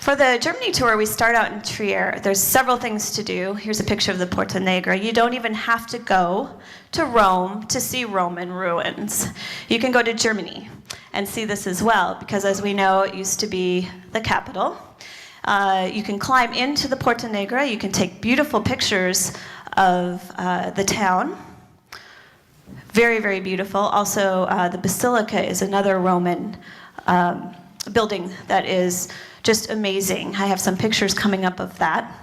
For the Germany tour, we start out in Trier. There's several things to do. Here's a picture of the Porta Negra. You don't even have to go to Rome to see Roman ruins. You can go to Germany and see this as well, because as we know, it used to be the capital. You can climb into the Porta Negra. You can take beautiful pictures of the town. Very, very beautiful. Also, the Basilica is another Roman building that is just amazing. I have some pictures coming up of that.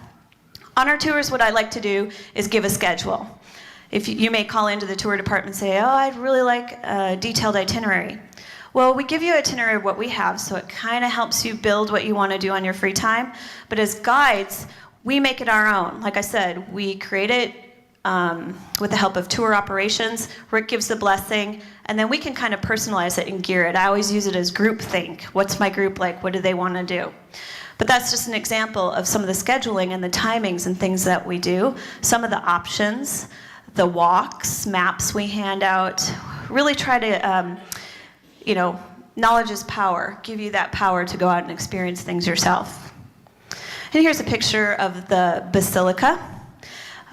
On our tours, what I like to do is give a schedule. If you may call into the tour department and say, oh, I'd really like a detailed itinerary. Well, we give you an itinerary of what we have, so it kind of helps you build what you want to do on your free time. But as guides, we make it our own. Like I said, we create it with the help of tour operations. Rick gives the blessing, and then we can kind of personalize it and gear it. I always use it as group think. What's my group like? What do they want to do? But that's just an example of some of the scheduling and the timings and things that we do. Some of the options, the walks, maps we hand out. Really try to, knowledge is power. Give you that power to go out and experience things yourself. And here's a picture of the Basilica.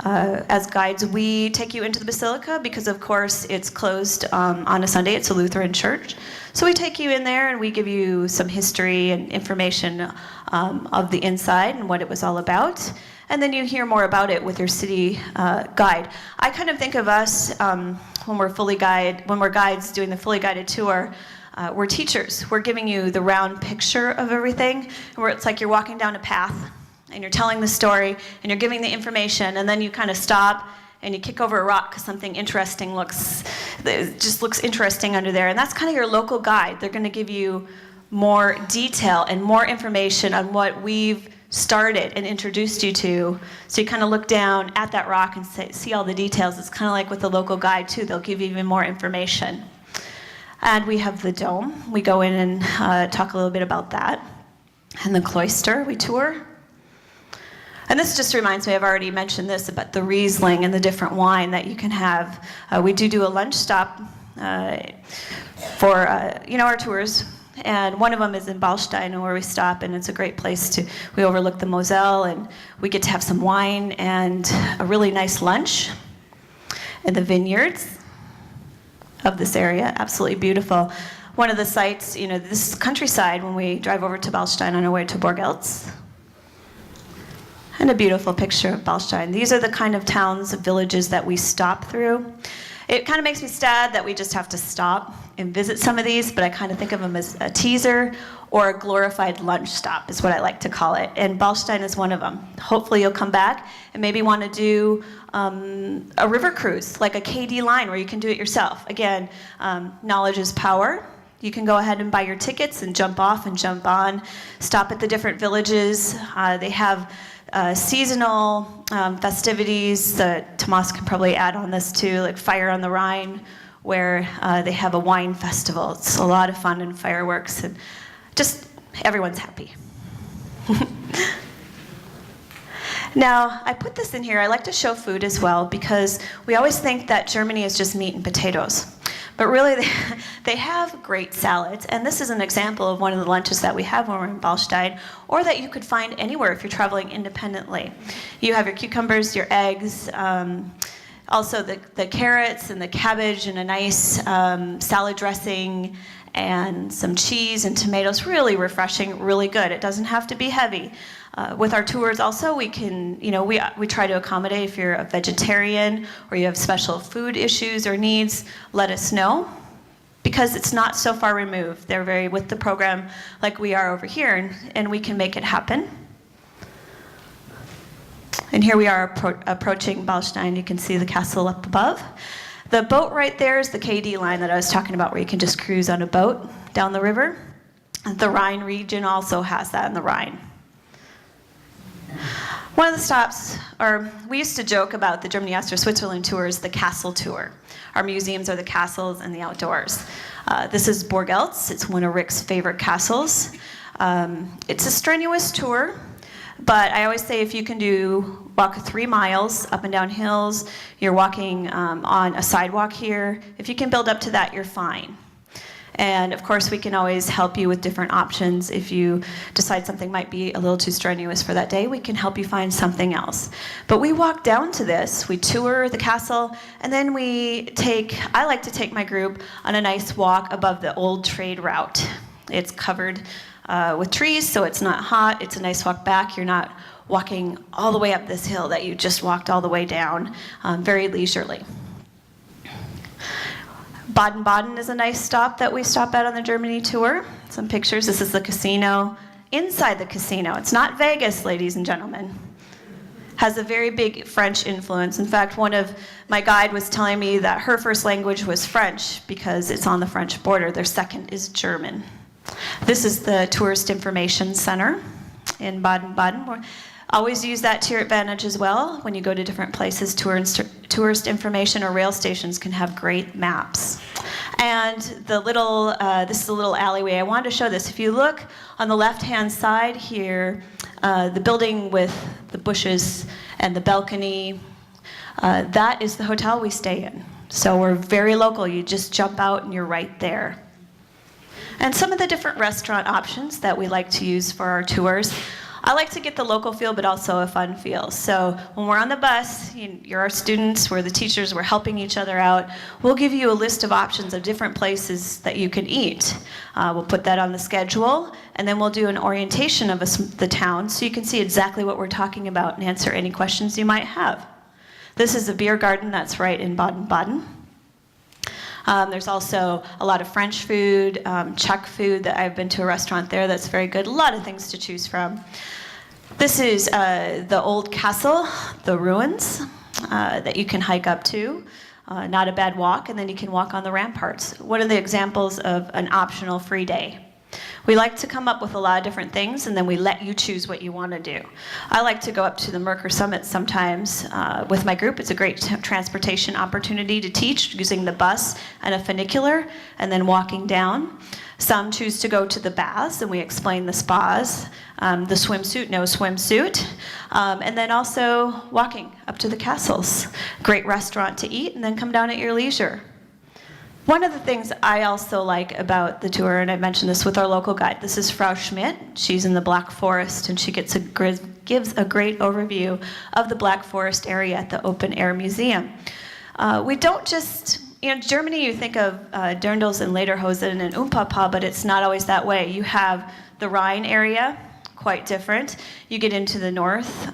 As guides, we take you into the Basilica because, of course, it's closed on a Sunday. It's a Lutheran church. So we take you in there and we give you some history and information of the inside and what it was all about. And then you hear more about it with your city guide. I kind of think of us when we're guides doing the fully guided tour. We're teachers. We're giving you the round picture of everything, where it's like you're walking down a path. And you're telling the story, and you're giving the information, and then you kind of stop, and you kick over a rock because something interesting looks interesting under there. And that's kind of your local guide. They're going to give you more detail and more information on what we've started and introduced you to. So you kind of look down at that rock and see all the details. It's kind of like with the local guide, too. They'll give you even more information. And we have the dome. We go in and talk a little bit about that. And the cloister we tour. And this just reminds me, I've already mentioned this, about the Riesling and the different wine that you can have. We do a lunch stop for our tours. And one of them is in Ballstein, where we stop, and it's a great place we overlook the Mosel, and we get to have some wine and a really nice lunch in the vineyards of this area. Absolutely beautiful. One of the sites, this countryside, when we drive over to Ballstein on our way to Borgeltz. And a beautiful picture of Ballstein. These are the kind of towns and villages that we stop through. It kind of makes me sad that we just have to stop and visit some of these, but I kind of think of them as a teaser or a glorified lunch stop is what I like to call it. And Ballstein is one of them. Hopefully you'll come back and maybe want to do a river cruise, like a KD line where you can do it yourself. Again, knowledge is power. You can go ahead and buy your tickets and jump off and jump on. Stop at the different villages. They have seasonal festivities that Tomas can probably add on this too, like Fire on the Rhine, where they have a wine festival. It's a lot of fun and fireworks, and just everyone's happy. Now, I put this in here. I like to show food as well, because we always think that Germany is just meat and potatoes. But really, they have great salads. And this is an example of one of the lunches that we have when we're in Ballstein, or that you could find anywhere if you're traveling independently. You have your cucumbers, your eggs, also the carrots and the cabbage and a nice salad dressing and some cheese and tomatoes. Really refreshing, really good. It doesn't have to be heavy. With our tours also, we can, we try to accommodate. If you're a vegetarian or you have special food issues or needs, let us know, because it's not so far removed. They're very with the program like we are over here, and we can make it happen. And here we are approaching Ballstein. You can see the castle up above. The boat right there is the KD line that I was talking about, where you can just cruise on a boat down the river. The Rhine region also has that in the Rhine. One of the stops, we used to joke about the Germany, Austria, Switzerland tours, the castle tour. Our museums are the castles and the outdoors. This is Borgeltz. It's one of Rick's favorite castles. It's a strenuous tour, but I always say if you can walk 3 miles up and down hills, you're walking on a sidewalk here. If you can build up to that, you're fine. And of course, we can always help you with different options. If you decide something might be a little too strenuous for that day, we can help you find something else. But we walk down to this, we tour the castle, and then I like to take my group on a nice walk above the old trade route. It's covered with trees, so it's not hot. It's a nice walk back. You're not walking all the way up this hill that you just walked all the way down, very leisurely. Baden-Baden is a nice stop that we stop at on the Germany tour. Some pictures. This is the casino. Inside the casino, it's not Vegas, ladies and gentlemen, has a very big French influence. In fact, one of my guide was telling me that her first language was French because it's on the French border. Their second is German. This is the Tourist Information Center in Baden-Baden. We always use that to your advantage as well. When you go to different places, tourist information or rail stations can have great maps. And this is a little alleyway. I wanted to show this. If you look on the left-hand side here, the building with the bushes and the balcony, that is the hotel we stay in. So we're very local. You just jump out and you're right there. And some of the different restaurant options that we like to use for our tours. I like to get the local feel, but also a fun feel. So when we're on the bus, you're our students, we're the teachers, we're helping each other out. We'll give you a list of options of different places that you can eat. We'll put that on the schedule, and then we'll do an orientation of the town so you can see exactly what we're talking about and answer any questions you might have. This is a beer garden that's right in Baden-Baden. There's also a lot of French food, Czech food. That I've been to a restaurant there that's very good. A lot of things to choose from. This is the old castle, the ruins that you can hike up to. Not a bad walk, and then you can walk on the ramparts. One of the examples of an optional free day. We like to come up with a lot of different things, and then we let you choose what you want to do. I like to go up to the Merker Summit sometimes with my group. It's a great transportation opportunity to teach using the bus and a funicular, and then walking down. Some choose to go to the baths, and we explain the spas, the swimsuit, no swimsuit, and then also walking up to the castles. Great restaurant to eat, and then come down at your leisure. One of the things I also like about the tour, and I mentioned this with our local guide, this is Frau Schmidt. She's in the Black Forest, and she gives a great overview of the Black Forest area at the Open Air Museum. We don't just, Germany, you think of Dirndls and Lederhosen and Umpapa, but it's not always that way. You have the Rhine area, quite different. You get into the north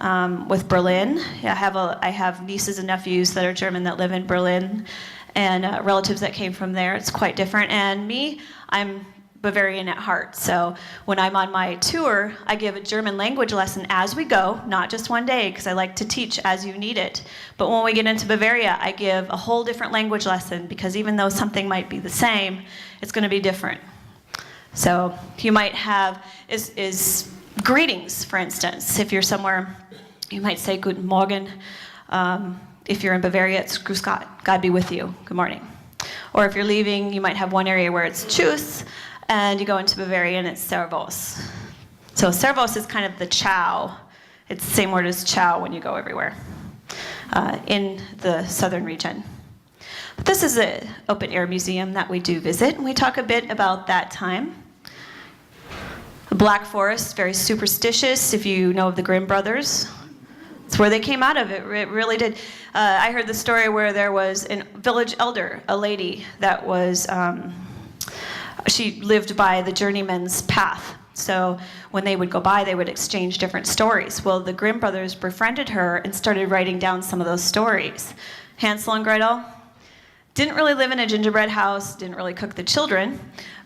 with Berlin. I have nieces and nephews that are German that live in Berlin, and relatives that came from there. It's quite different. And me, I'm Bavarian at heart. So when I'm on my tour, I give a German language lesson as we go, not just one day, because I like to teach as you need it. But when we get into Bavaria, I give a whole different language lesson, because even though something might be the same, it's going to be different. So you might have is greetings, for instance. If you're somewhere, you might say Guten Morgen. If you're in Bavaria, it's Grüß Gott, God be with you, good morning. Or if you're leaving, you might have one area where it's Tschüss, and you go into Bavaria and it's Servus. So Servus is kind of the ciao. It's the same word as ciao when you go everywhere in the southern region. But this is an open air museum that we do visit, and we talk a bit about that time. The Black Forest, very superstitious, if you know of the Grimm brothers. It's where they came out of. It really did. I heard the story where there was a village elder, a lady that was, she lived by the journeyman's path. So when they would go by, they would exchange different stories. Well, the Grimm brothers befriended her and started writing down some of those stories. Hansel and Gretel didn't really live in a gingerbread house, didn't really cook the children,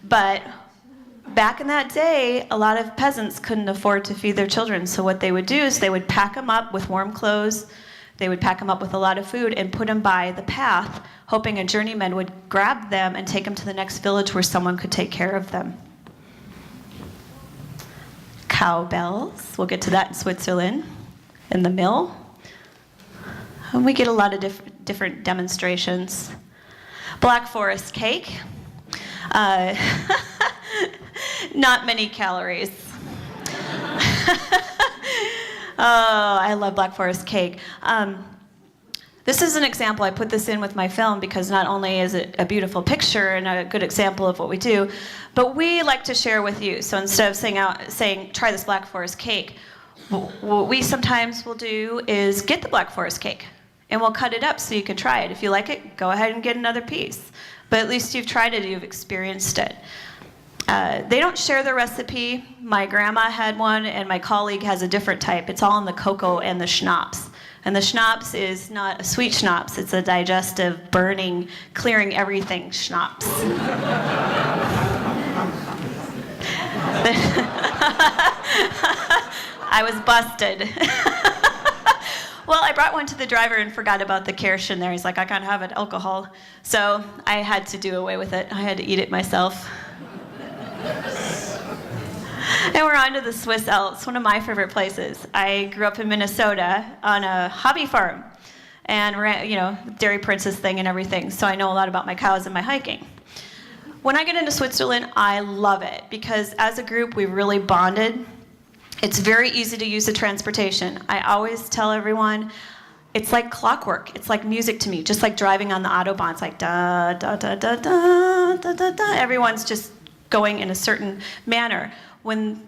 but back in that day, a lot of peasants couldn't afford to feed their children. So what they would do is they would pack them up with warm clothes, they would pack them up with a lot of food and put them by the path, hoping a journeyman would grab them and take them to the next village where someone could take care of them. Cowbells, we'll get to that in Switzerland, in the mill. And we get a lot of different demonstrations. Black Forest cake. Not many calories. Oh, I love Black Forest cake. This is an example. I put this in with my film because not only is it a beautiful picture and a good example of what we do, but we like to share with you. So instead of saying try this Black Forest cake, what we sometimes will do is get the Black Forest cake, and we'll cut it up so you can try it. If you like it, go ahead and get another piece. But at least you've tried it, you've experienced it. They don't share the recipe. My grandma had one, and my colleague has a different type. It's all in the cocoa and the schnapps. And the schnapps is not a sweet schnapps, it's a digestive, burning, clearing everything schnapps. I was busted. Well, I brought one to the driver and forgot about the Kirche in there. He's like, I can't have it, alcohol. So I had to do away with it. I had to eat it myself. And we're on to the Swiss Alps, one of my favorite places. I grew up in Minnesota on a hobby farm and ran, dairy princess thing and everything. So I know a lot about my cows and my hiking. When I get into Switzerland, I love it because as a group, we really bonded. It's very easy to use the transportation. I always tell everyone, it's like clockwork. It's like music to me, just like driving on the Autobahn. It's like da, da, da, da, da, da, da, da. Everyone's just going in a certain manner.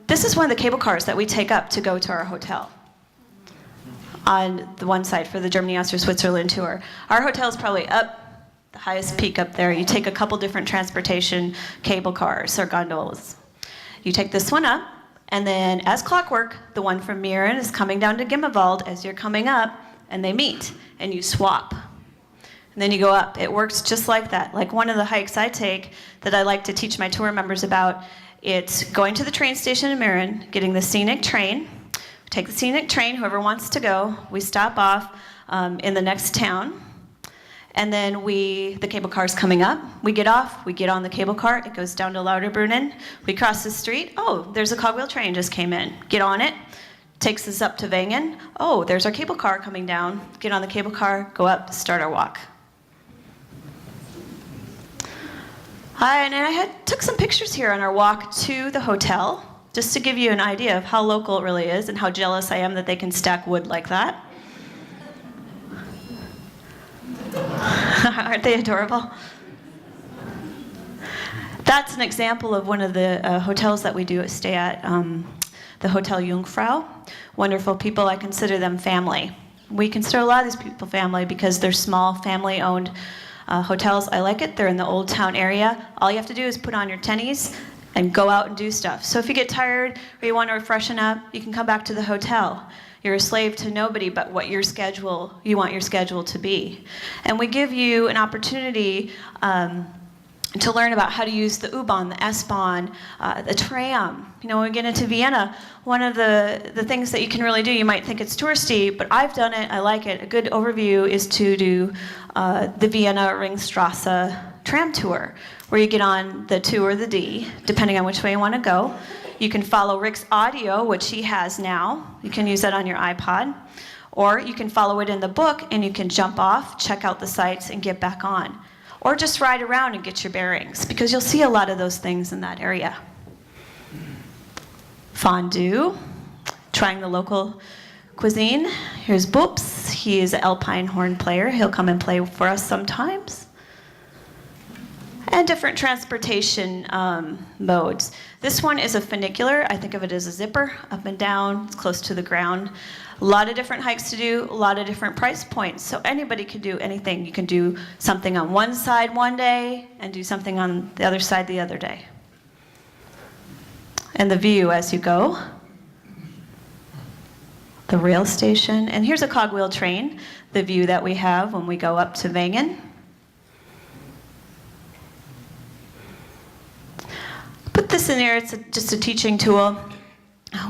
This is one of the cable cars that we take up to go to our hotel on the one side for the Germany, Austria, Switzerland tour. Our hotel is probably up, the highest peak up there. You take a couple different transportation cable cars or gondolas. You take this one up, and then as clockwork, the one from Meiringen is coming down to Gimmelwald as you're coming up, and they meet, and you swap. And then you go up. It works just like that. Like one of the hikes I take that I like to teach my tour members about, it's going to the train station in Meiringen, getting the scenic train. Take the scenic train, whoever wants to go. We stop off in the next town. And then the cable car's coming up. We get off, we get on the cable car. It goes down to Lauterbrunnen. We cross the street. Oh, there's a cogwheel train just came in. Get on it. Takes us up to Wengen. Oh, there's our cable car coming down. Get on the cable car, go up, start our walk. And I took some pictures here on our walk to the hotel, just to give you an idea of how local it really is and how jealous I am that they can stack wood like that. Aren't they adorable? That's an example of one of the hotels that we do stay at, the Hotel Jungfrau. Wonderful people. I consider them family. We consider a lot of these people family because they're small, family-owned hotels. I like it. They're in the Old Town area. All you have to do is put on your tennies and go out and do stuff. So if you get tired or you want to freshen up, you can come back to the hotel. You're a slave to nobody but what you want your schedule to be. And we give you an opportunity to learn about how to use the U-Bahn, the S-Bahn, the tram. When we get into Vienna, one of the things that you can really do, you might think it's touristy, but I've done it, I like it. A good overview is to do the Vienna Ringstrasse tram tour, where you get on the 2 or the D, depending on which way you want to go. You can follow Rick's audio, which he has now. You can use that on your iPod. Or you can follow it in the book, and you can jump off, check out the sights, and get back on. Or just ride around and get your bearings, because you'll see a lot of those things in that area. Fondue, trying the local cuisine. Here's Boops. He is an alpine horn player. He'll come and play for us sometimes. And different transportation modes. This one is a funicular. I think of it as a zipper, up and down. It's close to the ground. A lot of different hikes to do, a lot of different price points. So anybody can do anything. You can do something on one side one day and do something on the other side the other day. And the view as you go. The rail station. And here's a cogwheel train, the view that we have when we go up to Wengen. Put this in there, it's just a teaching tool.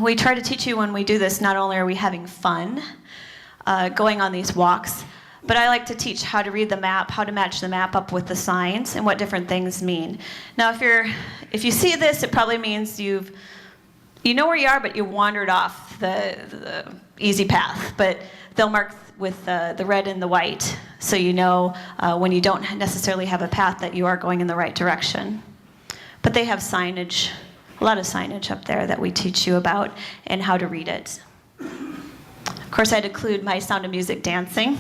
We try to teach you when we do this, not only are we having fun going on these walks, but I like to teach how to read the map, how to match the map up with the signs, and what different things mean. Now, if you see this, it probably means you know where you are, but you wandered off the easy path. But they'll mark with the red and the white, so you know when you don't necessarily have a path that you are going in the right direction. But they have signage, a lot of signage up there that we teach you about and how to read it. Of course, I'd include my Sound of Music dancing.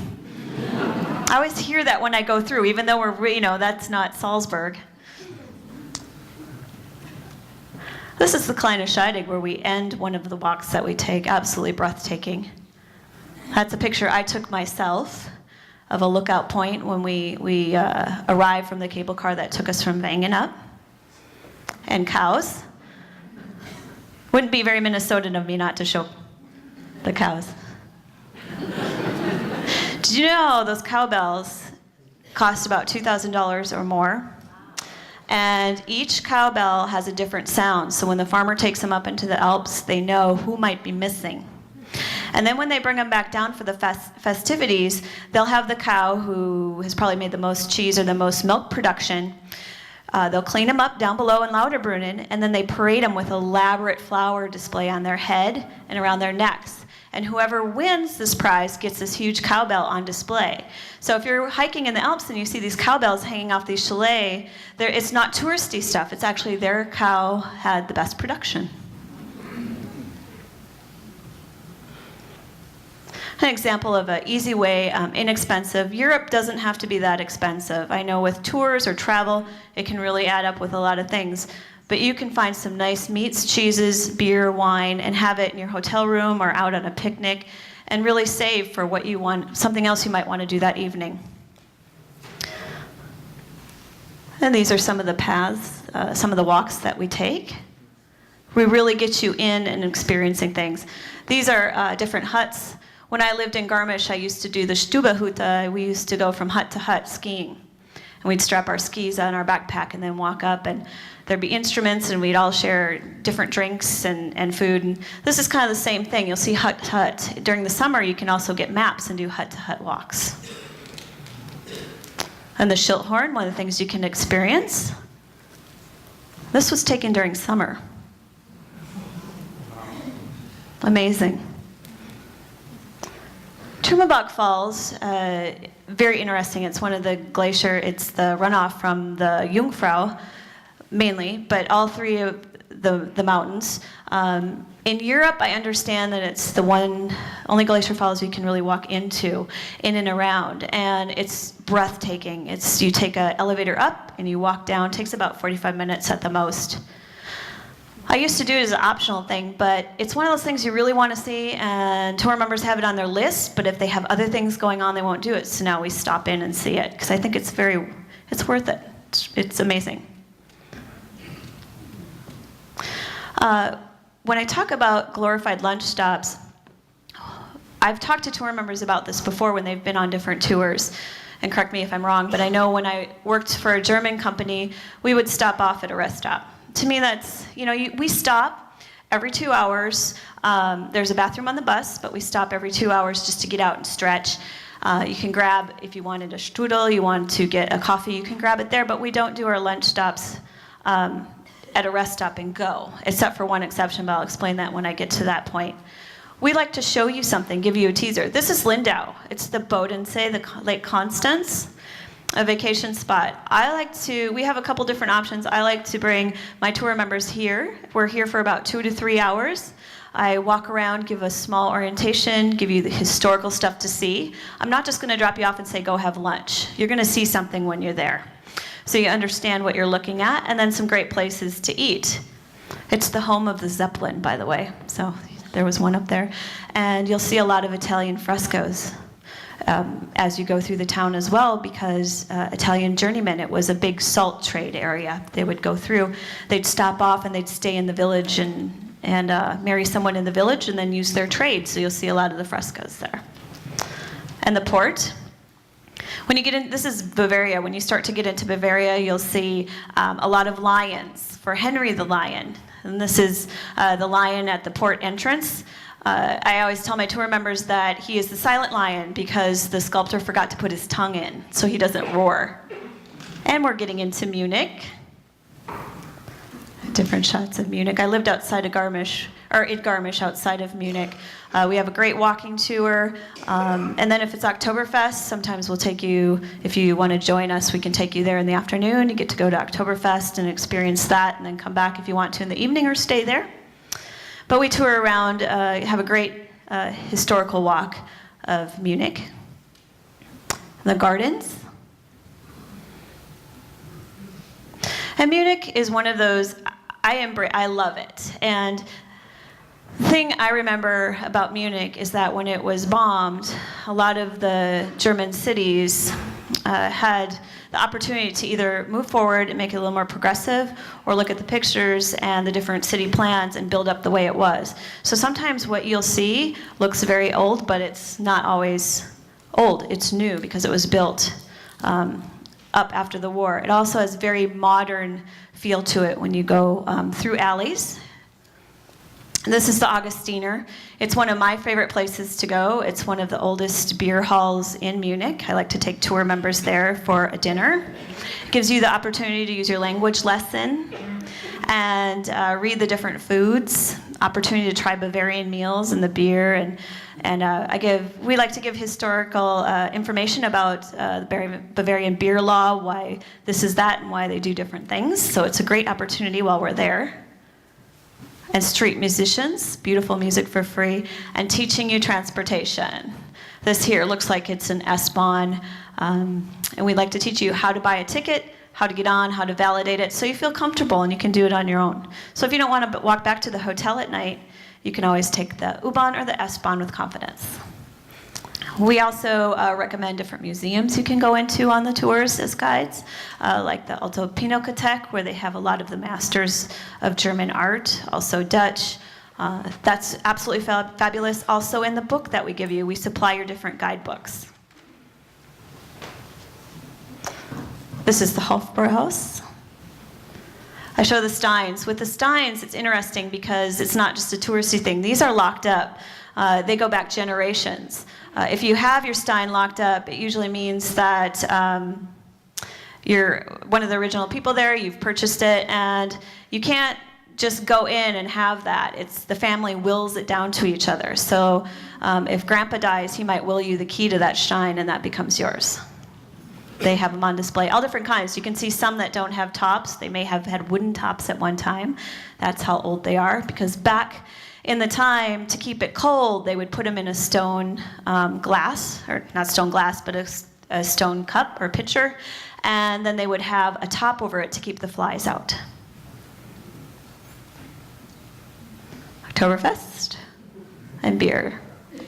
I always hear that when I go through, even though that's not Salzburg. This is the Kleine Scheidegg, where we end one of the walks that we take. Absolutely breathtaking. That's a picture I took myself of a lookout point when we arrived from the cable car that took us from Wengen up. And cows. Wouldn't be very Minnesotan of me not to show the cows. Did you know those cowbells cost about $2,000 or more? And each cowbell has a different sound. So when the farmer takes them up into the Alps, they know who might be missing. And then when they bring them back down for the festivities, they'll have the cow who has probably made the most cheese or the most milk production. They'll clean them up down below in Lauterbrunnen, and then they parade them with elaborate flower display on their head and around their necks. And whoever wins this prize gets this huge cowbell on display. So if you're hiking in the Alps and you see these cowbells hanging off these chalets, it's not touristy stuff. It's actually their cow had the best production. An example of an easy way, inexpensive. Europe doesn't have to be that expensive. I know with tours or travel, it can really add up with a lot of things. But you can find some nice meats, cheeses, beer, wine, and have it in your hotel room or out on a picnic, and really save for what you want, something else you might want to do that evening. And these are some of the paths, some of the walks that we take. We really get you in and experiencing things. These are different huts. When I lived in Garmisch, I used to do the Stubehütte. We used to go from hut to hut skiing. And we'd strap our skis on our backpack and then walk up, and there'd be instruments, and we'd all share different drinks and food. And this is kind of the same thing. You'll see hut to hut. During the summer, you can also get maps and do hut to hut walks. And the Schilthorn, one of the things you can experience. This was taken during summer. Amazing. Trümmerbach Falls, very interesting. It's one of the glacier, it's the runoff from the Jungfrau, mainly, but all three of the mountains. In Europe, I understand that it's the only glacier falls you can really walk into, in and around, and it's breathtaking. You take an elevator up and you walk down. It takes about 45 minutes at the most. I used to do it as an optional thing, but it's one of those things you really want to see, and tour members have it on their list, but if they have other things going on, they won't do it. So now we stop in and see it, because I think it's worth it. It's amazing. When I talk about glorified lunch stops, I've talked to tour members about this before when they've been on different tours, and correct me if I'm wrong, but I know when I worked for a German company, we would stop off at a rest stop. To me, that's, we stop every 2 hours. There's a bathroom on the bus, but we stop every 2 hours just to get out and stretch. You can grab, if you wanted a strudel, you want to get a coffee, you can grab it there, but we don't do our lunch stops at a rest stop and go, except for one exception, but I'll explain that when I get to that point. We like to show you something, give you a teaser. This is Lindau. It's the Bodensee, the Lake Constance, a vacation spot. We have a couple different options. I like to bring my tour members here. We're here for about 2 to 3 hours. I walk around, give a small orientation, give you the historical stuff to see. I'm not just going to drop you off and say, go have lunch. You're going to see something when you're there, so you understand what you're looking at, and then some great places to eat. It's the home of the Zeppelin, by the way. So there was one up there. And you'll see a lot of Italian frescoes as you go through the town as well, because Italian journeymen, it was a big salt trade area. They would go through, they'd stop off and they'd stay in the village and marry someone in the village and then use their trade. So you'll see a lot of the frescoes there. And the port. When you get in, this is Bavaria. When you start to get into Bavaria, you'll see a lot of lions for Henry the Lion. And this is the lion at the port entrance. I always tell my tour members that he is the silent lion because the sculptor forgot to put his tongue in, so he doesn't roar. And we're getting into Munich. Different shots of Munich. I lived outside of Garmisch, or in Garmisch outside of Munich. We have a great walking tour. And then if it's Oktoberfest, sometimes we'll take you, if you want to join us, we can take you there in the afternoon. You get to go to Oktoberfest and experience that, and then come back if you want to in the evening or stay there. But we tour around, have a great historical walk of Munich. the gardens. And Munich is one of those, I love it. And the thing I remember about Munich is that when it was bombed, a lot of the German cities had the opportunity to either move forward and make it a little more progressive, or look at the pictures and the different city plans and build up the way it was. So sometimes what you'll see looks very old, but it's not always old. It's new because it was built up after the war. It also has very modern feel to it when you go through alleys. This is the Augustiner. It's one of my favorite places to go. It's one of the oldest beer halls in Munich. I like to take tour members there for a dinner. It gives you the opportunity to use your language lesson and read the different foods, opportunity to try Bavarian meals and the beer, and we like to give historical information about the Bavarian beer law, why this is that, and why they do different things. So it's a great opportunity while we're there. And street musicians, beautiful music for free, and teaching you transportation. This here looks like it's an S-Bahn, and we like to teach you how to buy a ticket, how to get on, how to validate it, so you feel comfortable and you can do it on your own. So if you don't want to walk back to the hotel at night, you can always take the U-Bahn or the S-Bahn with confidence. We also recommend different museums you can go into on the tours as guides, like the Alte Pinakothek, where they have a lot of the masters of German art, also Dutch. That's absolutely fabulous. Also in the book that we give you, we supply your different guidebooks. This is the Hofbräuhaus. I show the steins. With the steins, it's interesting because it's not just a touristy thing. These are locked up. They go back generations. If you have your stein locked up, it usually means that you're one of the original people there, you've purchased it, and you can't just go in and have that. It's the family wills it down to each other. So if Grandpa dies, he might will you the key to that stein, and that becomes yours. They have them on display, all different kinds. You can see some that don't have tops. They may have had wooden tops at one time. That's how old they are, because back in the time, to keep it cold, they would put them in a stone glass, or not stone glass, but a stone cup or pitcher, and then they would have a top over it to keep the flies out. Oktoberfest and beer,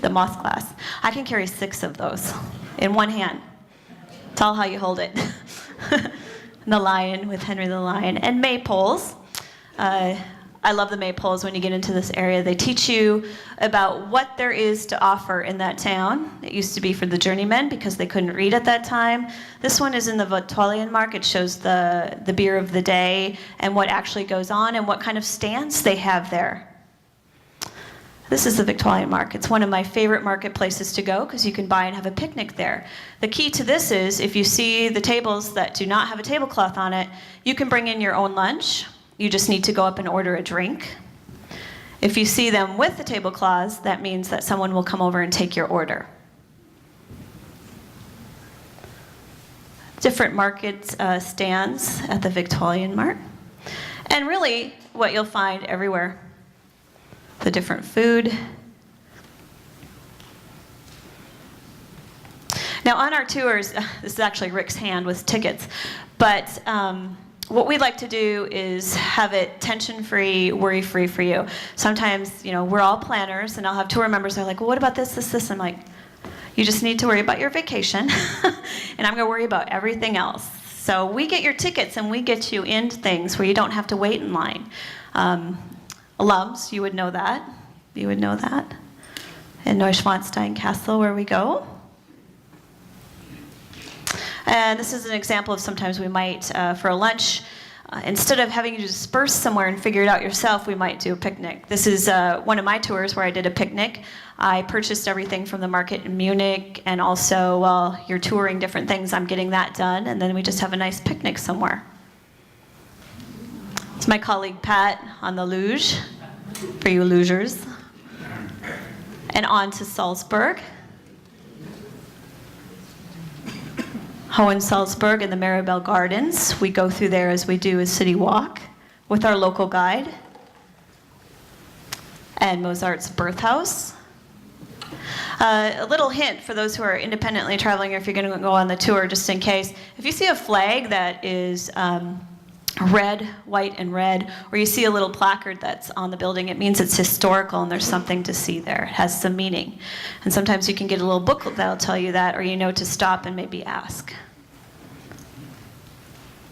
the moss glass. I can carry 6 of those in one hand. It's all how you hold it. The lion with Henry the Lion. And maypoles. I love the maypoles when you get into this area. They teach you about what there is to offer in that town. It used to be for the journeymen because they couldn't read at that time. This one is in the Viktualienmarkt. It shows the beer of the day and what actually goes on and what kind of stands they have there. This is the Viktualienmarkt. It's one of my favorite marketplaces to go because you can buy and have a picnic there. The key to this is if you see the tables that do not have a tablecloth on it, you can bring in your own lunch. You just need to go up and order a drink. If you see them with the tablecloths, that means that someone will come over and take your order. Different market stands at the Viktualienmarkt. And really, what you'll find everywhere, the different food. Now on our tours, this is actually Rick's hand with tickets, but what we'd like to do is have it tension-free, worry-free for you. Sometimes, we're all planners, and I'll have tour members that are like, well, what about this, this, this? I'm like, you just need to worry about your vacation, and I'm going to worry about everything else. So we get your tickets, and we get you into things where you don't have to wait in line. Alums, you would know that. You would know that. In Neuschwanstein Castle, where we go. And this is an example of sometimes we might, for a lunch, instead of having you disperse somewhere and figure it out yourself, we might do a picnic. This is one of my tours where I did a picnic. I purchased everything from the market in Munich, and also while you're touring different things, I'm getting that done, and then we just have a nice picnic somewhere. It's my colleague Pat on the luge, for you lugers. And on to Salzburg. Hohen Salzburg and the Maribel Gardens. We go through there as we do a city walk with our local guide. And Mozart's birth house. A little hint for those who are independently traveling, or if you're going to go on the tour, just in case. If you see a flag that is red, white, and red, or you see a little placard that's on the building, it means it's historical and there's something to see there. It has some meaning. And sometimes you can get a little booklet that'll tell you that, or you know to stop and maybe ask.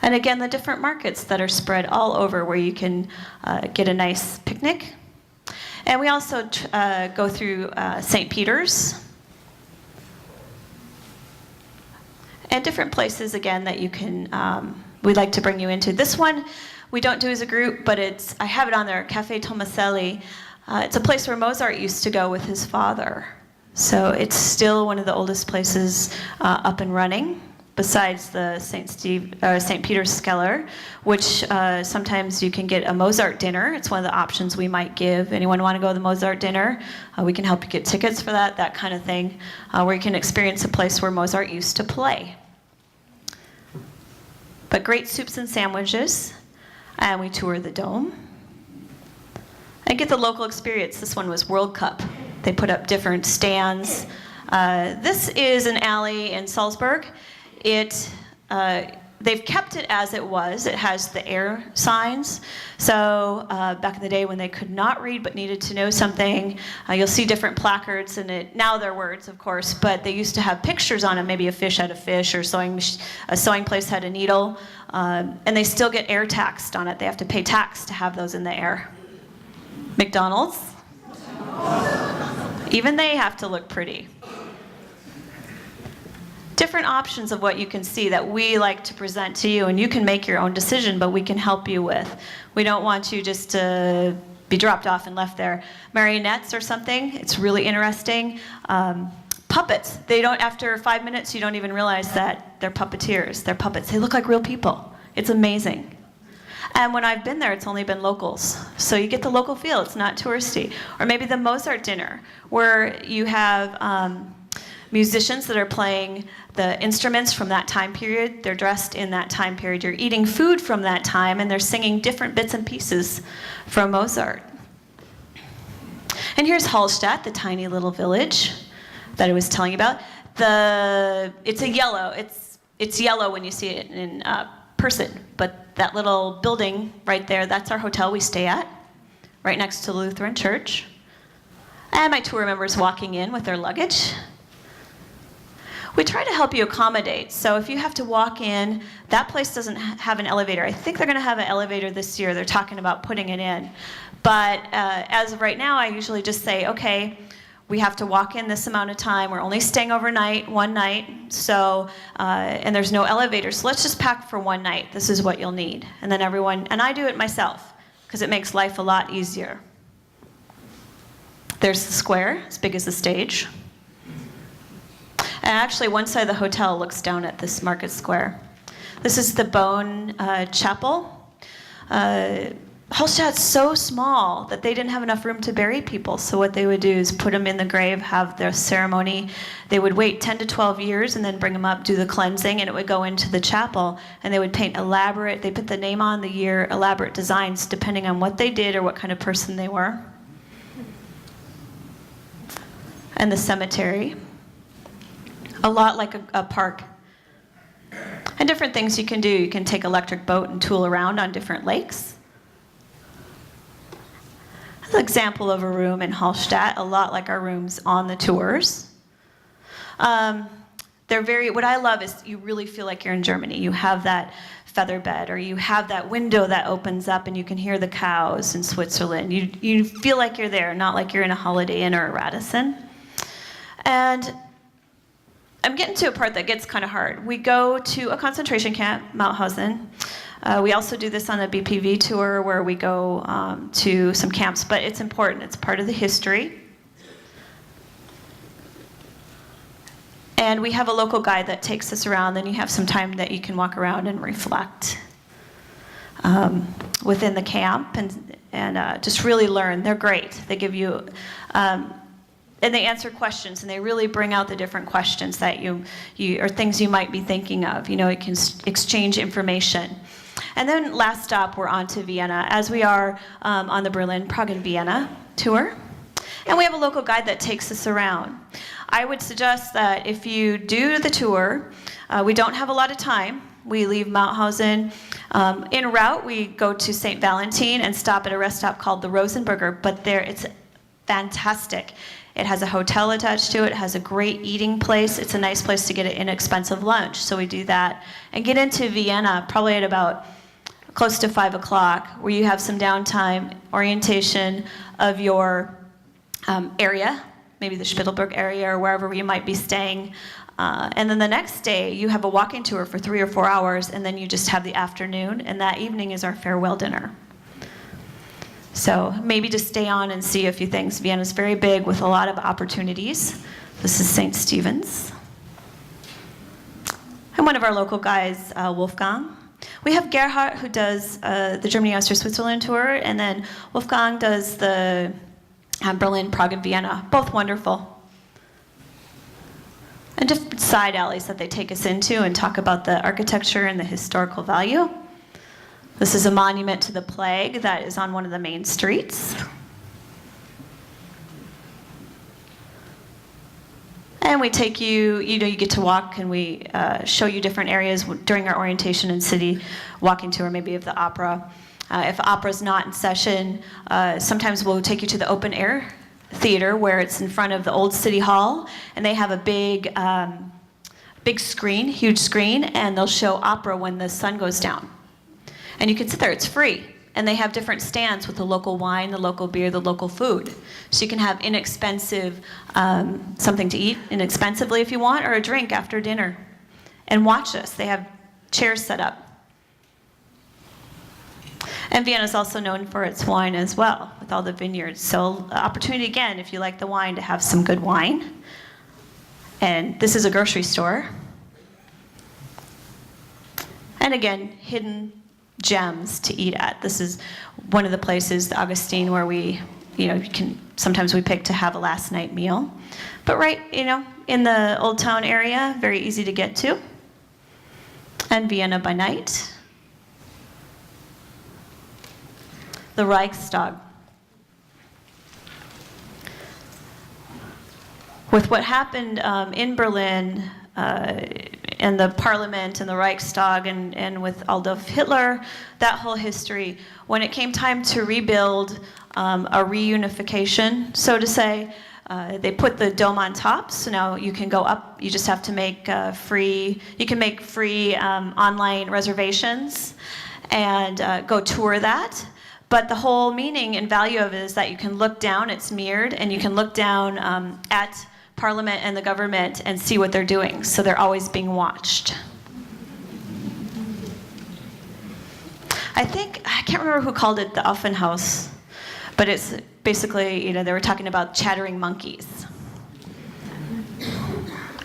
And again, the different markets that are spread all over where you can get a nice picnic. And we also go through St. Peter's and different places, again, that you can, we'd like to bring you into. This one we don't do as a group, but I have it on there, Café Tomaselli. It's a place where Mozart used to go with his father. So it's still one of the oldest places up and running, besides the St. Peter's Skeller, which sometimes you can get a Mozart dinner. It's one of the options we might give. Anyone want to go to the Mozart dinner? We can help you get tickets for that kind of thing, where you can experience a place where Mozart used to play. But great soups and sandwiches, and we tour the Dome. And get the local experience. This one was World Cup. They put up different stands. This is an alley in Salzburg. They've kept it as it was. It has the air signs. So back in the day when they could not read but needed to know something, you'll see different placards, and now they're words, of course, but they used to have pictures on them. Maybe a fish had a fish, or a sewing place had a needle, and they still get air taxed on it. They have to pay tax to have those in the air. McDonald's, even they have to look pretty. Different options of what you can see that we like to present to you, and you can make your own decision, but we can help you with. We don't want you just to be dropped off and left there. Marionettes or something, it's really interesting. Puppets, after 5 minutes, you don't even realize that they're puppeteers. They're puppets. They look like real people. It's amazing. And when I've been there, it's only been locals. So you get the local feel. It's not touristy. Or maybe the Mozart dinner, where you have musicians that are playing the instruments from that time period. They're dressed in that time period. You're eating food from that time, and they're singing different bits and pieces from Mozart. And here's Hallstatt, the tiny little village that I was telling you about. It's yellow when you see it in person, but that little building right there, that's our hotel we stay at, right next to the Lutheran church. And my tour members walking in with their luggage. We try to help you accommodate. So if you have to walk in, that place doesn't have an elevator. I think they're going to have an elevator this year. They're talking about putting it in. But as of right now, I usually just say, okay, we have to walk in this amount of time. We're only staying overnight, one night. So, and there's no elevator. So let's just pack for one night. This is what you'll need. And then and I do it myself, because it makes life a lot easier. There's the square, as big as the stage. And actually, one side of the hotel looks down at this market square. This is the Bone Chapel. Hallstatt's so small that they didn't have enough room to bury people. So what they would do is put them in the grave, have their ceremony. They would wait 10 to 12 years and then bring them up, do the cleansing, and it would go into the chapel. And they would paint they put the name on, the year, elaborate designs, depending on what they did or what kind of person they were. And the cemetery. A lot like a park. And different things you can do. You can take electric boat and tool around on different lakes. That's an example of a room in Hallstatt, a lot like our rooms on the tours. What I love is you really feel like you're in Germany. You have that feather bed, or you have that window that opens up and you can hear the cows in Switzerland. You feel like you're there, not like you're in a Holiday Inn or a Radisson. And I'm getting to a part that gets kind of hard. We go to a concentration camp, Mauthausen. We also do this on a BPV tour where we go to some camps, but it's important. It's part of the history. And we have a local guide that takes us around. Then you have some time that you can walk around and reflect within the camp and just really learn. They're great. They give you... and they answer questions, and they really bring out the different questions that you or things you might be thinking of. You can exchange information. And then last stop, we're on to Vienna, as we are on the Berlin, Prague, and Vienna tour. And we have a local guide that takes us around. I would suggest that if you do the tour, we don't have a lot of time. We leave Mauthausen. En route, we go to St. Valentin and stop at a rest stop called the Rosenberger, but there it's fantastic. It has a hotel attached to it. It has a great eating place. It's a nice place to get an inexpensive lunch, so we do that. And get into Vienna probably at about close to 5 o'clock, where you have some downtime, orientation of your area, maybe the Spittelberg area or wherever you might be staying. And then the next day, you have a walking tour for 3 or 4 hours, and then you just have the afternoon, and that evening is our farewell dinner. So maybe just stay on and see a few things. Vienna's very big with a lot of opportunities. This is St. Stephen's. And one of our local guys, Wolfgang. We have Gerhard, who does the Germany, Austria, Switzerland tour, and then Wolfgang does the Berlin, Prague, and Vienna. Both wonderful. And different side alleys that they take us into and talk about the architecture and the historical value. This is a monument to the plague that is on one of the main streets. And we take you, you get to walk, and we show you different areas during our orientation and city walking tour, maybe of the opera. If opera's not in session, sometimes we'll take you to the open air theater where it's in front of the old city hall, and they have a big screen, huge screen, and they'll show opera when the sun goes down. And you can sit there, it's free. And they have different stands with the local wine, the local beer, the local food. So you can have inexpensive, something to eat inexpensively if you want, or a drink after dinner. And watch us, they have chairs set up. And Vienna is also known for its wine as well, with all the vineyards. So opportunity again, if you like the wine, to have some good wine. And this is a grocery store. And again, hidden gems to eat at. This is one of the places, the Augustine, where we, sometimes we pick to have a last night meal. But right, in the Old Town area, very easy to get to. And Vienna by night. The Reichstag. With what happened in Berlin, and the parliament and the Reichstag and with Adolf Hitler, that whole history, when it came time to rebuild a reunification, so to say, they put the dome on top, so now you can go up, you just have to make free online reservations and go tour that. But the whole meaning and value of it is that you can look down, it's mirrored, and you can look down at Parliament and the government and see what they're doing. So they're always being watched. I can't remember who called it the Affenhaus, but it's basically, they were talking about chattering monkeys.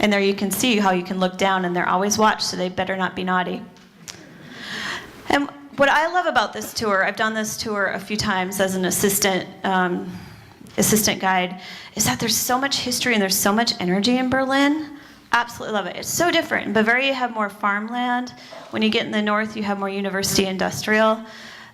And there you can see how you can look down and they're always watched, so they better not be naughty. And what I love about this tour, I've done this tour a few times as an assistant guide, is that there's so much history and there's so much energy in Berlin. Absolutely love it. It's so different. In Bavaria, you have more farmland. When you get in the north, you have more university industrial.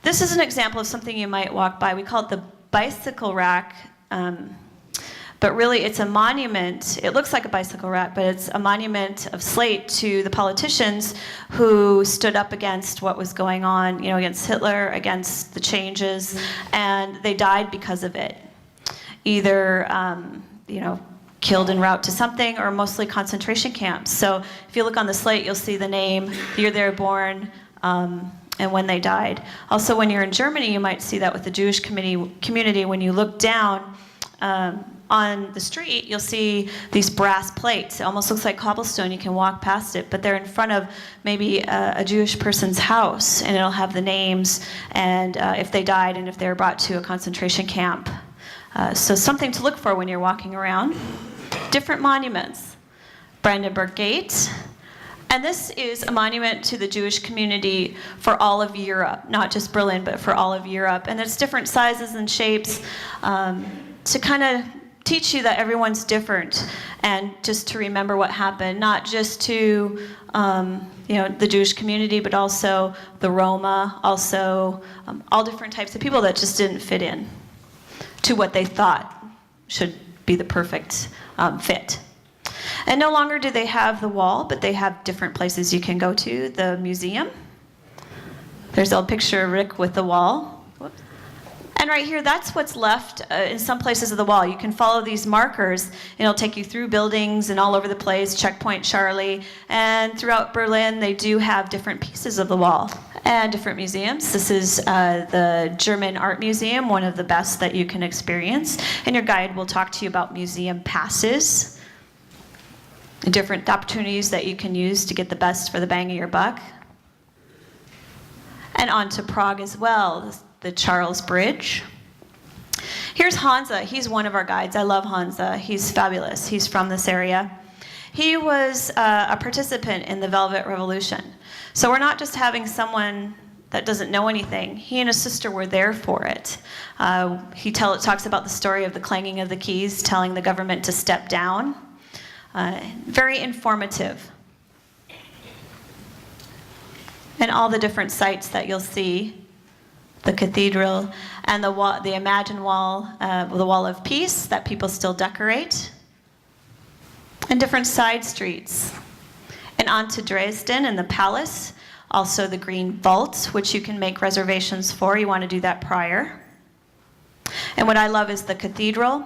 This is an example of something you might walk by. We call it the bicycle rack, but really it's a monument. It looks like a bicycle rack, but it's a monument of slate to the politicians who stood up against what was going on, against Hitler, against the changes, and they died because of it. Either, killed en route to something, or mostly concentration camps. So if you look on the slate, you'll see the name, the year they were born, and when they died. Also, when you're in Germany, you might see that with the Jewish community. When you look down on the street, you'll see these brass plates. It almost looks like cobblestone. You can walk past it, but they're in front of maybe a Jewish person's house, and it'll have the names and if they died and if they were brought to a concentration camp. So something to look for when you're walking around. Different monuments. Brandenburg Gate. And this is a monument to the Jewish community for all of Europe, not just Berlin, but for all of Europe. And it's different sizes and shapes to kind of teach you that everyone's different, and just to remember what happened, not just to the Jewish community, but also the Roma, also all different types of people that just didn't fit in to what they thought should be the perfect fit. And no longer do they have the wall, but they have different places you can go to. The museum. There's a picture of Rick with the wall. Whoops. And right here, that's what's left in some places of the wall. You can follow these markers, and it'll take you through buildings and all over the place, Checkpoint Charlie. And throughout Berlin, they do have different pieces of the wall and different museums. This is the German Art Museum, one of the best that you can experience. And your guide will talk to you about museum passes, different opportunities that you can use to get the best for the bang of your buck. And on to Prague as well, the Charles Bridge. Here's Hansa. He's one of our guides. I love Hansa. He's fabulous. He's from this area. He was a participant in the Velvet Revolution. So we're not just having someone that doesn't know anything. He and his sister were there for it. He talks about the story of the clanging of the keys, telling the government to step down. Very informative. And all the different sites that you'll see, the cathedral and the wall, the Imagine Wall, the Wall of Peace that people still decorate, and different side streets. And on to Dresden and the palace, also the Green Vault, which you can make reservations for. You want to do that prior. And what I love is the cathedral.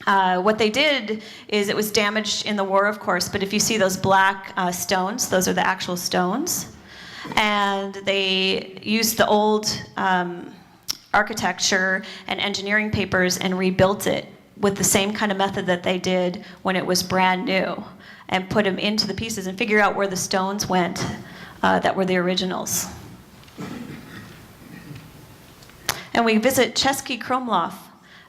What they did is it was damaged in the war, of course, but if you see those black stones, those are the actual stones. And they used the old architecture and engineering papers and rebuilt it with the same kind of method that they did when it was brand new, and put them into the pieces and figure out where the stones went that were the originals. And we visit Český Krumlov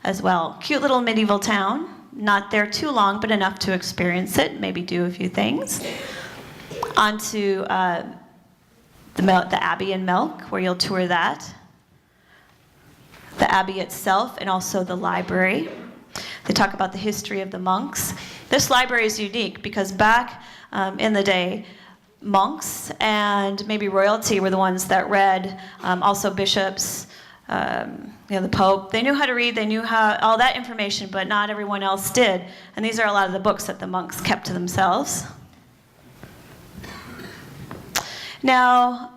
as well. Cute little medieval town. Not there too long, but enough to experience it, maybe do a few things. On to the Abbey in Melk, where you'll tour that. The Abbey itself, and also the library. They talk about the history of the monks. This library is unique because back in the day, monks and maybe royalty were the ones that read, also bishops, the Pope. They knew how to read, they knew all that information, but not everyone else did. And these are a lot of the books that the monks kept to themselves. Now,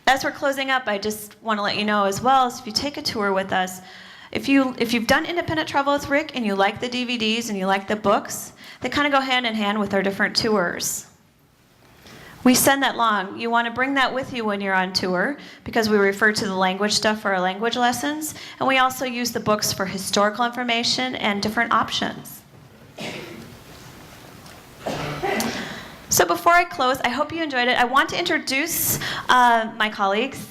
as we're closing up, I just want to let you know as well, if you take a tour with us, if you've done independent travel with Rick and you like the DVDs and you like the books, they kind of go hand in hand with our different tours. We send that along. You want to bring that with you when you're on tour, because we refer to the language stuff for our language lessons, and we also use the books for historical information and different options. So before I close, I hope you enjoyed it. I want to introduce my colleagues.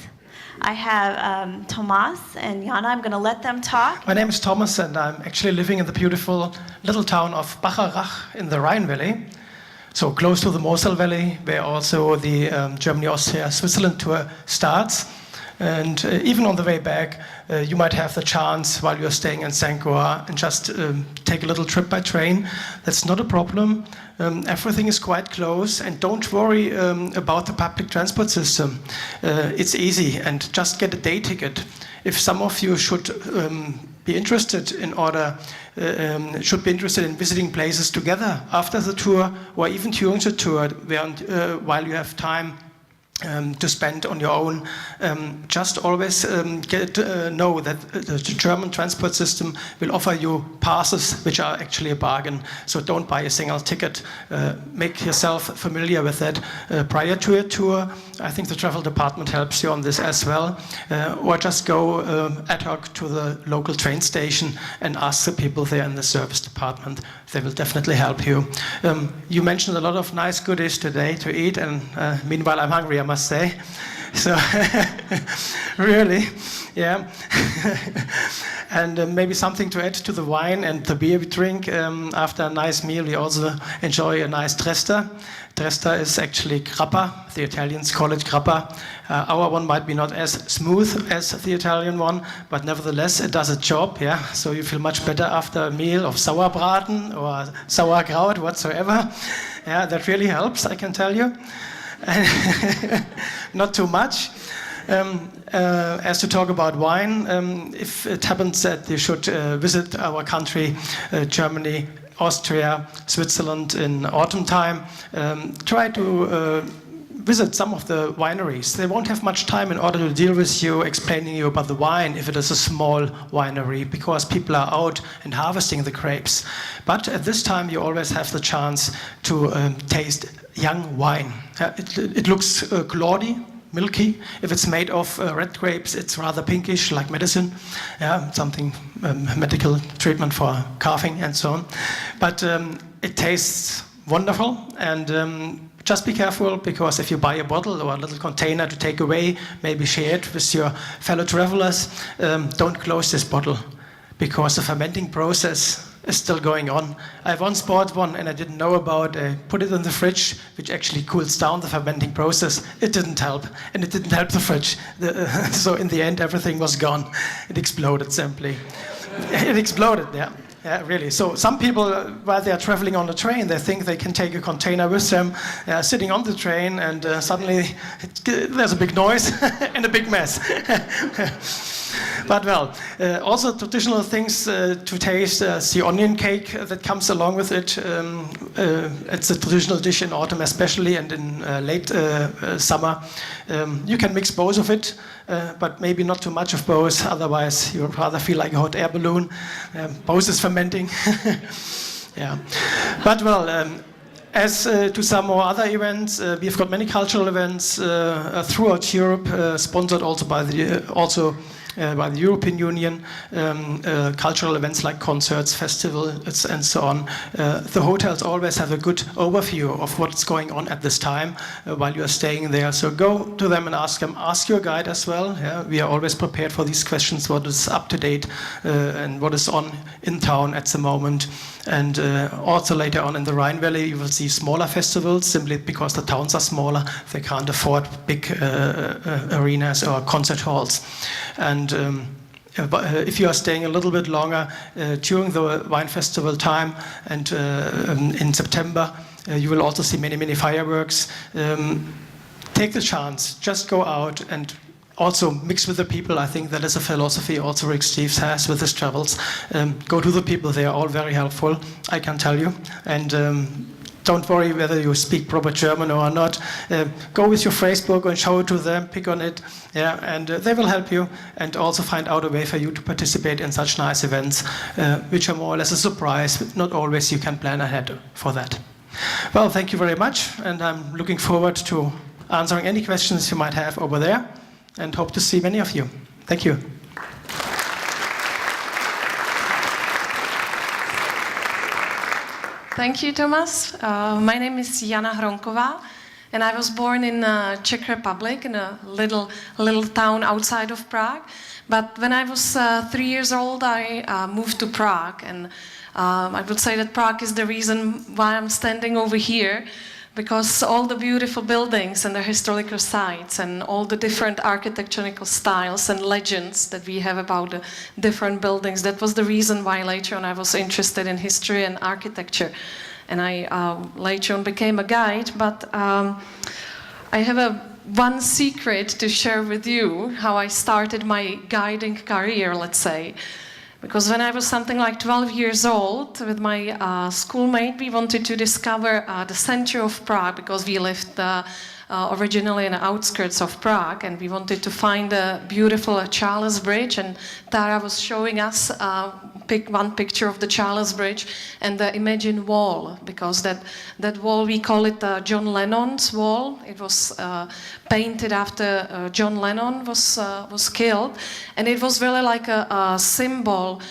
I have Thomas and Jana. I'm going to let them talk. My name is Thomas, and I'm actually living in the beautiful little town of Bacharach in the Rhine Valley. So close to the Mosel Valley, where also the Germany, Austria and Switzerland tour starts. And even on the way back, you might have the chance while you're staying in St. Goar and just take a little trip by train. That's not a problem. Everything is quite close, and don't worry about the public transport system. It's easy, and just get a day ticket. If some of you should be interested in visiting places together after the tour, or even during the tour, while you have time to spend on your own, just always know that the German transport system will offer you passes which are actually a bargain. So don't buy a single ticket. Make yourself familiar with that prior to your tour. I think the travel department helps you on this as well. Or just go ad hoc to the local train station and ask the people there in the service department. They will definitely help you. You mentioned a lot of nice goodies today to eat, and meanwhile I'm hungry, I must say. So really, yeah. And maybe something to add to the wine and the beer we drink. After a nice meal, we also enjoy a nice Tresta. Tresta is actually grappa. The Italians call it grappa. Our one might be not as smooth as the Italian one, but nevertheless it does a job. Yeah, so you feel much better after a meal of Sauerbraten or Sauerkraut, whatsoever. Yeah, that really helps, I can tell you. Not too much. As to talk about wine, if it happens that you should visit our country, Germany, Austria, Switzerland in autumn time, try to visit some of the wineries. They won't have much time in order to deal with you, explaining you about the wine if it is a small winery, because people are out and harvesting the grapes. But at this time you always have the chance to taste young wine. It looks cloudy, milky. If it's made of red grapes, it's rather pinkish, like medicine. Something medical treatment for coughing and so on. But it tastes wonderful, and just be careful, because if you buy a bottle or a little container to take away, maybe share it with your fellow travelers, don't close this bottle, because the fermenting process is still going on. I once bought one and I didn't know about it. I put it in the fridge, which actually cools down the fermenting process. It didn't help, and it didn't help the fridge. So in the end, everything was gone. It exploded simply. It exploded, yeah. Yeah, really. So some people, while they are traveling on the train, they think they can take a container with them, sitting on the train, and suddenly there's a big noise and a big mess. But well, also traditional things to taste, the onion cake that comes along with it. It's a traditional dish in autumn especially, and in late summer. You can mix both of it, but maybe not too much of both, otherwise you would rather feel like a hot air balloon. Both is fermenting. Yeah. But well, as to some more other events, we've got many cultural events throughout Europe, sponsored also by the European Union, cultural events like concerts, festivals, and so on. The hotels always have a good overview of what's going on at this time while you are staying there. So go to them and ask them. Ask your guide as well. Yeah? We are always prepared for these questions, what is up to date and what is on in town at the moment. And also later on in the Rhine Valley, you will see smaller festivals, simply because the towns are smaller. They can't afford big arenas or concert halls. And if you are staying a little bit longer during the wine festival time, and in September, you will also see many fireworks. Take the chance, just go out and also mix with the people. I think that is a philosophy also Rick Steves has with his travels. Go to the people, they are all very helpful, I can tell you. And don't worry whether you speak proper German or not. Go with your Facebook and show it to them, pick on it, yeah, and they will help you, and also find out a way for you to participate in such nice events, which are more or less a surprise, but not always you can plan ahead for that. Well, thank you very much, and I'm looking forward to answering any questions you might have over there, and hope to see many of you. Thank you. Thank you, Thomas. My name is Jana Hronková, and I was born in Czech Republic in a little town outside of Prague. But when I was 3 years old, I moved to Prague, and I would say that Prague is the reason why I'm standing over here, because all the beautiful buildings and the historical sites and all the different architectonical styles and legends that we have about the different buildings, that was the reason why later on I was interested in history and architecture. And I later on became a guide, but I have one secret to share with you, how I started my guiding career, let's say. Because when I was something like 12 years old, with my schoolmate, we wanted to discover the center of Prague, because we lived originally in the outskirts of Prague, and we wanted to find a beautiful Charles Bridge, and Tara was showing us one picture of the Charles Bridge and the Imagine wall, because that wall, we call it John Lennon's wall. It was painted after John Lennon was killed, and it was really like a symbol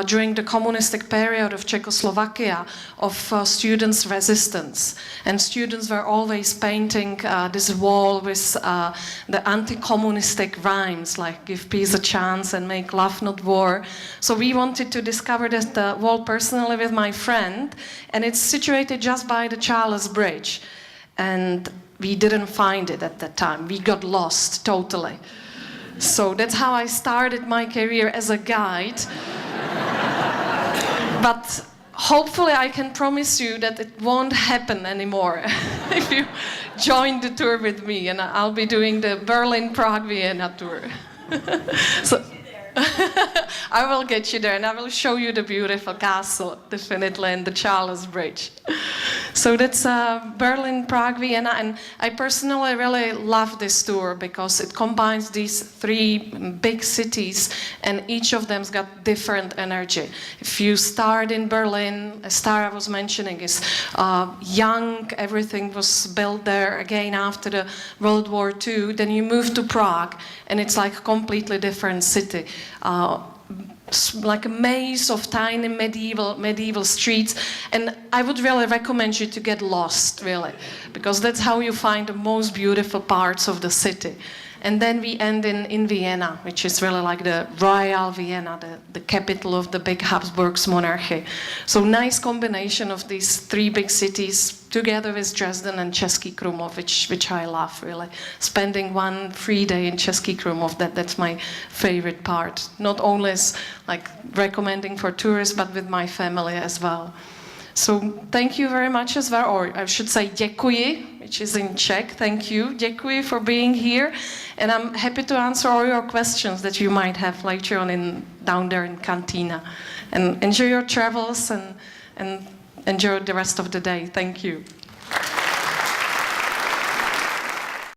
during the communistic period of Czechoslovakia of students' resistance. And students were always painting this wall with the anti-communistic rhymes like "Give peace a chance" and "Make love not war." So we wanted to discover this wall personally with my friend, and it's situated just by the Charles Bridge. And we didn't find it at that time. We got lost totally. So that's how I started my career as a guide. But hopefully I can promise you that it won't happen anymore if you join the tour with me, and I'll be doing the Berlin, Prague, Vienna tour. So I will get you there, and I will show you the beautiful castle, definitely, and the Charles Bridge. So that's Berlin, Prague, Vienna, and I personally really love this tour because it combines these three big cities, and each of them's got different energy. If you start in Berlin, as Tara was mentioning, is young, everything was built there again after the World War II, then you move to Prague, and it's like a completely different city. Like a maze of tiny medieval streets, and I would really recommend you to get lost, really, because that's how you find the most beautiful parts of the city. And then we end in Vienna, which is really like the Royal Vienna, the capital of the big Habsburgs monarchy. So nice combination of these three big cities together with Dresden and Český Krumlov, which I love, really. Spending one free day in Český Krumlov, that's my favorite part. Not only as like recommending for tourists, but with my family as well. So thank you very much as well, or I should say děkuji, which is in Czech. Thank you, děkuji, for being here. And I'm happy to answer all your questions that you might have later on down there in Cantina. And enjoy your travels and enjoy the rest of the day. Thank you.